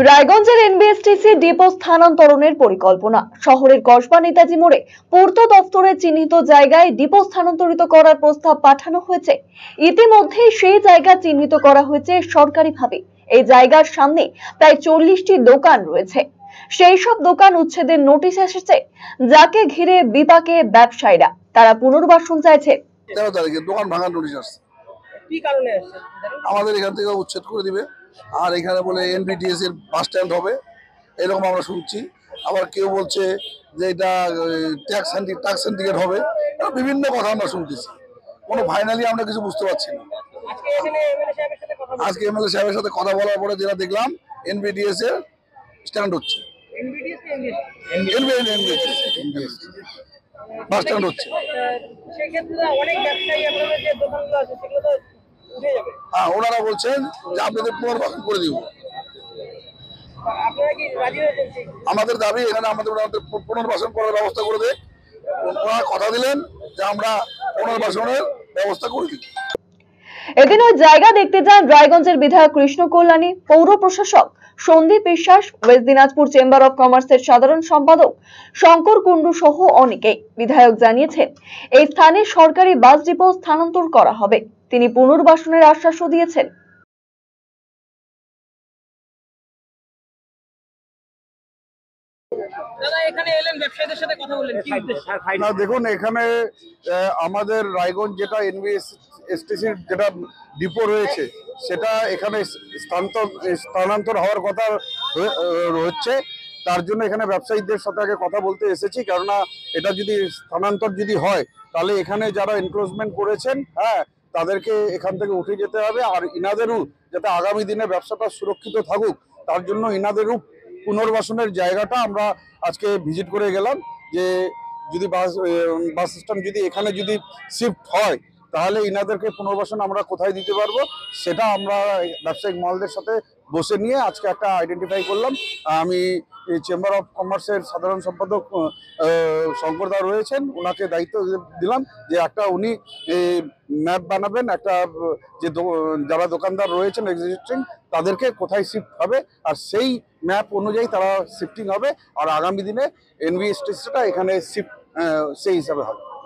রায়গঞ্জের NBSTC depot স্থানান্তরণের পরিকল্পনা। শহরের কসবা নেতাজি মোড়ে পূর্ত দপ্তরের চিহ্নিত জায়গায় ডিপো স্থানান্তরিত করার প্রস্তাব পাঠানো হয়েছে। ইতিমধ্যে সেই জায়গা চিহ্নিত করা হয়েছে সরকারিভাবে। এই জায়গার সামনে প্রায় 40টি দোকান রয়েছে। সেই সব দোকান উচ্ছেদের নোটিশ এসেছে, যাকে ঘিরে বিপাকে ব্যবসায়ীরা। তারা পুনর্বাসন চাইছে। 13 তারিখে দোকান ভাঙার নোটিশ আসছে। কি কারণে আসছে? আমাদের এখান থেকে উচ্ছেদ করে দিবে, আর এখানে বলে এনবিটিএস এর বাস স্ট্যান্ড হবে, এরকম আমরা শুনছি। আবার কেউ বলছে যে এটা ট্যাক্স সিন্ডিকেট হবে, বিভিন্ন কথা আমরা শুনতেছি। কোনো ফাইনালি আমরা কিছু বুঝতে পারছি না। আজকে এমএলএ সাহেবের সাথে কথা বলার পরে যেটা দেখলাম, এনবিটিএস এর স্ট্যান্ড হচ্ছে, বাস স্ট্যান্ড হচ্ছে। হ্যাঁ, ওনারা বলছেন যে আপনাদের পুনর্বাসন করে দিব। আমাদের দাবি এখানে আমাদের পুনর্বাসন করার ব্যবস্থা করে দেয়। ওনারা কথা দিলেন যে আমরা পুনর্বাসনের ব্যবস্থা করে দিব। এদিন ওই জায়গা দেখতে যান রায়গঞ্জের বিধায়ক কৃষ্ণ কল্যাণী, পৌর প্রশাসক সন্দীপ বিশ্বাস, ওয়েস্ট দিনাজপুর চেম্বার অব কমার্সের সাধারণ সম্পাদক শঙ্কর কুন্ডু সহ অনেকেই। বিধায়ক জানিয়েছেন, এই স্থানে সরকারি বাস ডিপো স্থানান্তর করা হবে। তিনি পুনর্বাসনের আশ্বাসও দিয়েছেন। দেখুন, এখানে আমাদের রায়গঞ্জ যেটা এনবিএসটিসির যেটা ডিপো রয়েছে, সেটা এখানে স্থানান্তর হওয়ার কথা হচ্ছে। তার জন্য এখানে ব্যবসায়ীদের সাথে আগে কথা বলতে এসেছি, কেননা এটা যদি স্থানান্তর যদি হয়, তাহলে এখানে যারা এনক্রোচমেন্ট করেছেন, হ্যাঁ, তাদেরকে এখান থেকে উঠে যেতে হবে। আর ইনাদেরও যাতে আগামী দিনে ব্যবসাটা সুরক্ষিত থাকুক, তার জন্য ইনাদেরও পুনর্বাসনের জায়গাটা আমরা আজকে ভিজিট করে গেলাম। যে যদি বাস স্ট্যান্ড যদি এখানে যদি শিফট হয়, তাহলে ইনাদেরকে পুনর্বাসন আমরা কোথায় দিতে পারবো, সেটা আমরা ব্যবসায়িক মহলদের সাথে বসে নিয়ে আজকে একটা আইডেন্টিফাই করলাম। আমি চেম্বার অফ কমার্সের সাধারণ সম্পাদক শঙ্করদা রয়েছেন, ওনাকে দায়িত্ব দিলাম যে একটা উনি ম্যাপ বানাবেন, একটা যে যারা দোকানদার রয়েছেন এক্সিস্টিং, তাদেরকে কোথায় শিফট হবে, আর সেই ম্যাপ অনুযায়ী তারা শিফটিং হবে। আর আগামী দিনে এনবিএসটিসিটা এখানে শিফট সেই হিসাবে হবে।